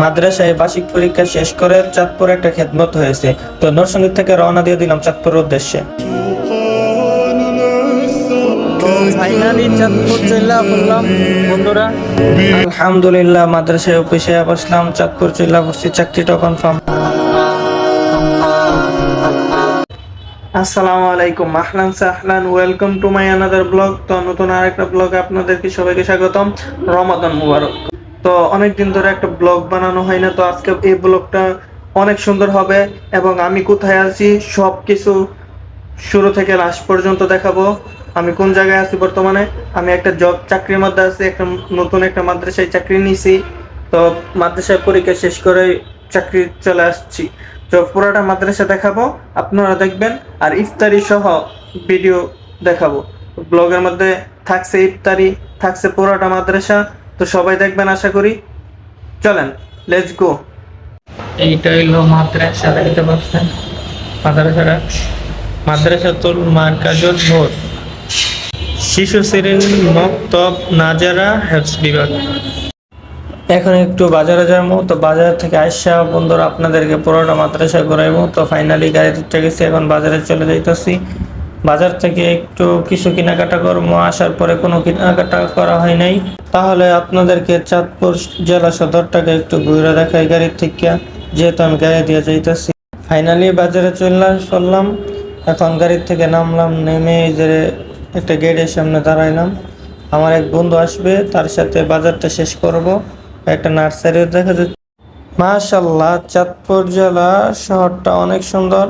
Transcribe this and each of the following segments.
মাদ্রাসায় বার্ষিক পরীক্ষা শেষ করে চাঁদপুর একটা খেদমত হয়েছে, তো নরসিংদী থেকে রওনা দিয়ে দিলাম চাঁদপুরের উদ্দেশ্যে। ফাইনালি চাঁদপুর চলে পড়লাম বন্ধুরা, আলহামদুলিল্লাহ মাদ্রাসায় অফিসে বসলাম, চাঁদপুর চলে পড়ছি, চাকরিটা কনফার্ম। আসসালামু আলাইকুম, আহলান সাহলান, welcome to my another blog. তো নতুন আরেকটা ব্লগে আপনাদেরকে সবাইকে স্বাগতম। রমাদান মুবারক। তো অনেকদিন ধরে একটা ব্লগ বানানো হয় না, তো আজকে এই ব্লগটা অনেক সুন্দর হবে এবং আমি কোথায় আছি সব কিছু শুরু থেকে লাস্ট পর্যন্ত দেখাবো। আমি কোন জায়গায় আছি বর্তমানে, আমি একটা জব চাকরির মধ্যে আছি, নতুন একটা মাদ্রাসায় চাকরি নিয়েছি। তো মাদ্রাসায় পরীক্ষা শেষ করে চাকরি চলে আসছি। তো পুরোটা মাদ্রাসা দেখাবো, আপনারা দেখবেন, আর ইফতারি সহ ভিডিও দেখাবো। ব্লগের মধ্যে থাকছে ইফতারি, থাকছে পুরোটা মাদ্রাসা, তো সবাই দেখবেন আশা করি। চলেন, লেটস গো। এইটা হইলো মাদ্রাসা, দেখতে পাচ্ছেন মাদ্রাসাটা, মাদ্রাসাতুল মারকাজুল নূর, শিশু শ্রেণী মক্তব নাজারা হেফজ বিভাগ। এখন একটু বাজারে যাবো, তো বাজার থেকে আইসা বন্ধুরা আপনাদেরকে পুরোটা মাদ্রাসা ঘুরাইবো। তো ফাইনালি গাড়িতে গেছি, এখন বাজারে চলে যাইতেছি। বাজার থেকে একটু কিছু কেনাকাটা করবো, আসার পরে কোনো কেনাকাটা করা হয় নাই। তাহলে আপনাদেরকে চাঁদপুর জেলা সদরটাকে একটু ঘুরে দেখাই গাড়ির থেকে, যেহেতু আমি গাড়ি দিয়ে যাইতেছি। ফাইনালি বাজারে চললাম, এখন গাড়ির থেকে নামলাম, নেমে এই যে একটা গেটের সামনে দাঁড়াইলাম। আমার এক বন্ধু আসবে, তার সাথে বাজারটা শেষ করব। একটা নার্সারিও দেখা যাচ্ছে। মাশাআল্লাহ, চাঁদপুর জেলা শহরটা অনেক সুন্দর।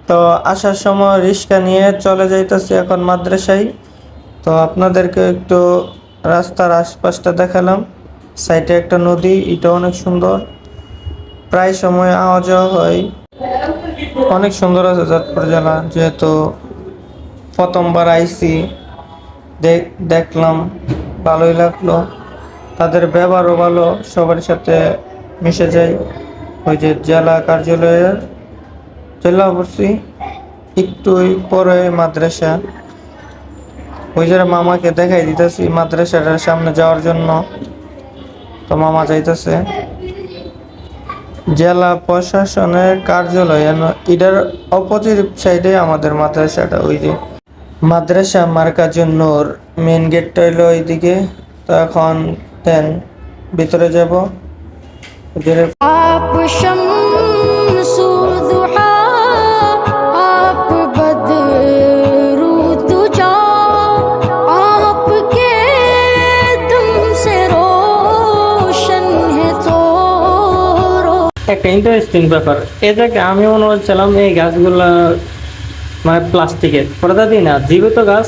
তো আসার সময় রিক্সা নিয়ে চলে যাইতেছি এখন মাদ্রাসায়। তো আপনাদেরকে একটু রাস্তার আশপাশটা দেখালাম। সাইডে একটা নদী, এটা অনেক সুন্দর, প্রায় সময় আওয়া যাওয়া হয়। অনেক সুন্দর আছে চাঁদপুর জেলা, যেহেতু প্রথমবার আইছি, দেখলাম, ভালোই লাগলো। তাদের ব্যবহারও ভালো, সবার সাথে মিশে যায়। ওই যে জেলা কার্যালয়ের জেলা পড়ছি, একটু পরে মাদ্রাসা। ওই যে মামাকে দেখাই দিতেছি মাদ্রাসাটার সামনে যাওয়ার জন্য, তো মামা যাইতেছে। জেলা প্রশাসনের কার্যালয় এটার অপোজিট সাইডে আমাদের মাদ্রাসাটা। ওই যে মাদ্রাসা মারকাজুন নূর, মেন গেটটা হইলো ওইদিকে। তো এখন দেন ভিতরে যাব। একটা ইন্টারেস্টিং ব্যাপার, এই জায়গায় আমি মনে হচ্ছিলাম এই গাছগুলা মানে প্লাস্টিকের, পর্দা দিই না, জীবিত গাছ।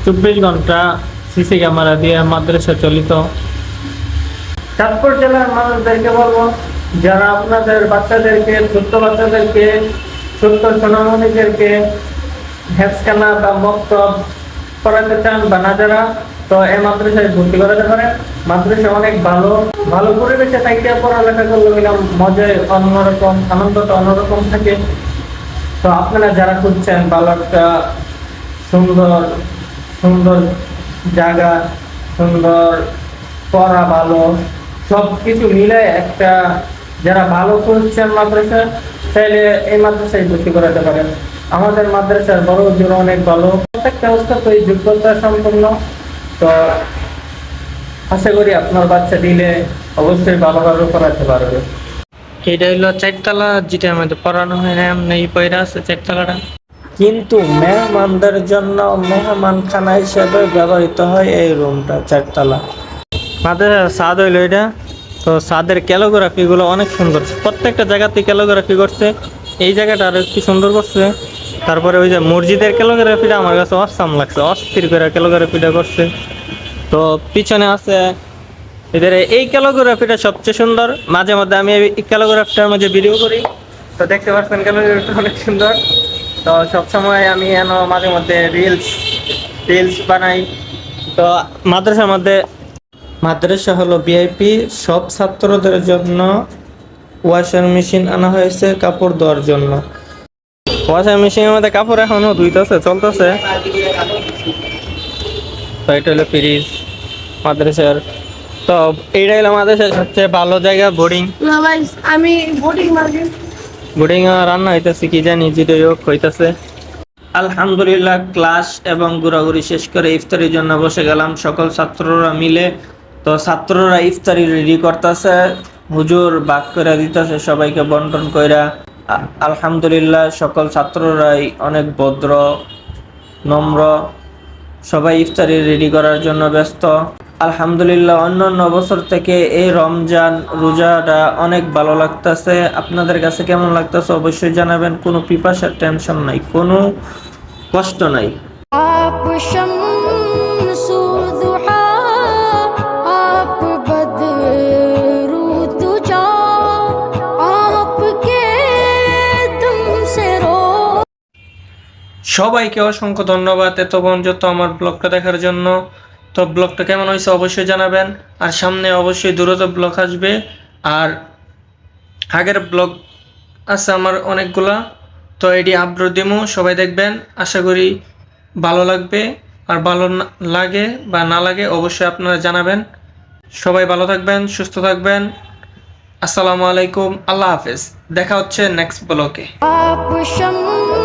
24 ঘন্টা সিসি ক্যামেরা দিয়ে মাদ্রাসা চলিত। চাঁদপুর জেলার মানুষদেরকে বলবো, যারা আপনাদের বাচ্চাদেরকে, ছোট্ট বাচ্চাদেরকে, ছোট্ট সোনামণিদেরকে হেফজখানা বা মক্তব পড়াতে চান বা নাজারা, তো এই মাদ্রাসায় ভর্তি করাতে পারেন। মাদ্রাসা অনেক ভালো, ভালো পরিবেশে থাকতে পড়ালেখা করলে মজায় অন্যরকম, আনন্দটা অন্যরকম থাকে। তো আপনারা যারা খুঁজছেন ভালো একটা সুন্দর সুন্দর জায়গা, সুন্দর পড়া, ভালো সব কিছু মিলে একটা, যারা ভালো খুঁজছেন মাদ্রাসা, চাইলে এই মাদ্রাসায় ভর্তি করাতে পারেন। আমাদের মাদ্রাসার বড় হুজুর অনেক ভালো, প্রত্যেকটা অবস্থা তো এই যোগ্যতা সম্পন্ন। তো আশা করি আপনার বাচ্চা দিলে অবশ্যই ভালো ভালো করাতে পারবে। এটা হইলো চারতলা, যেটা আমাদের পড়ানো হয় না, এমনি পয়রা আছে চারতলাটা, কিন্তু মেহমানদের জন্য মেহমানখানা হিসেবে ব্যবহৃত হয় এই রুমটা, চারতলা। মাদ্রাসার ছাদ হইলো এটা। তো ছাদের ক্যালোগ্রাফি গুলো অনেক সুন্দর, প্রত্যেকটা জায়গাতে ক্যালোগ্রাফি করছে, এই জায়গাটা আরো একটু সুন্দর করছে। তারপরে ওই যে মসজিদের ক্যালোগ্রাফিটা আমার কাছে অসাম লাগছে, অস্থির করে ক্যালোগ্রাফিটা করছে। তো পিছনে আছে এদের এই ক্যালোগ্রাফিটা সবচেয়ে সুন্দর। মাঝে মধ্যে আমি এই ক্যালোগ্রাফিটার মাঝে ভিডিও করি, তো দেখতে পাচ্ছেন ক্যালোগ্রাফিটা অনেক সুন্দর। তো সবসময় আমি মাঝে মধ্যে রিলস বানাই। তো মাদ্রাসা হলো ভিআইপি, সব ছাত্রদের জন্য ওয়াশিং মেশিন আনা হয়েছে কাপড় ধোয়ার জন্য। ওয়াশিং মেশিনের মধ্যে কাপড় এখনো ধুইতেছে, চলতেছে। তো এটা হলো ফ্রিজ মাদ্রাসার। তো এইটা হলো মাদ্রাসার সবচেয়ে ভালো জায়গা, বোর্ডিং। না ভাই, আমি বোটিং মার্কেট। বোর্ডিং রান্না হইতেছে কি জানি, যেটাই হোক হইতেছে। আলহামদুলিল্লাহ, ক্লাস এবং ঘোরাঘুরি শেষ করে ইফতারির জন্য বসে গেলাম সকল ছাত্ররা মিলে। তো ছাত্ররা ইফতারি রেডি করতেছে, হুজুর ভাগ করে দিতেছে সবাইকে বন্টন কইরা। আলহামদুলিল্লাহ, সকল ছাত্ররাই অনেক ভদ্র, নম্র, সবাই ইফতারি রেডি করার জন্য ব্যস্ত। আলহামদুলিল্লাহ, অন্যান্য বছর থেকে এই রমজান রোজাটা অনেক ভালো লাগতেছে। আপনাদের কাছে কেমন লাগতেছে অবশ্যই জানাবেন। কোনো পিপাসার টেনশন নাই, কোনো কষ্ট নাই। आप शम्सु दुहा, आप बदरू दुजा, आपके तुमसे रो। সবাইকে অসংখ্য ধন্যবাদ এত পর্যন্ত আমার ব্লগটা দেখার জন্য। তো ব্লগটা কেমন হয়েছে অবশ্যই জানাবেন। আর সামনে অবশ্যই দ্রুত ব্লগ আসবে। আর আগের ব্লগ আছে আমার অনেকগুলা, তো এটি আপলোড দিমু, সবাই দেখবেন। আশা করি ভালো লাগবে। আর ভালো লাগে বা না লাগে অবশ্যই আপনারা জানাবেন। সবাই ভালো থাকবেন, সুস্থ থাকবেন। আসসালামু আলাইকুম, আল্লাহ হাফেজ। দেখা হচ্ছে নেক্সট ব্লগে। आप शम्सु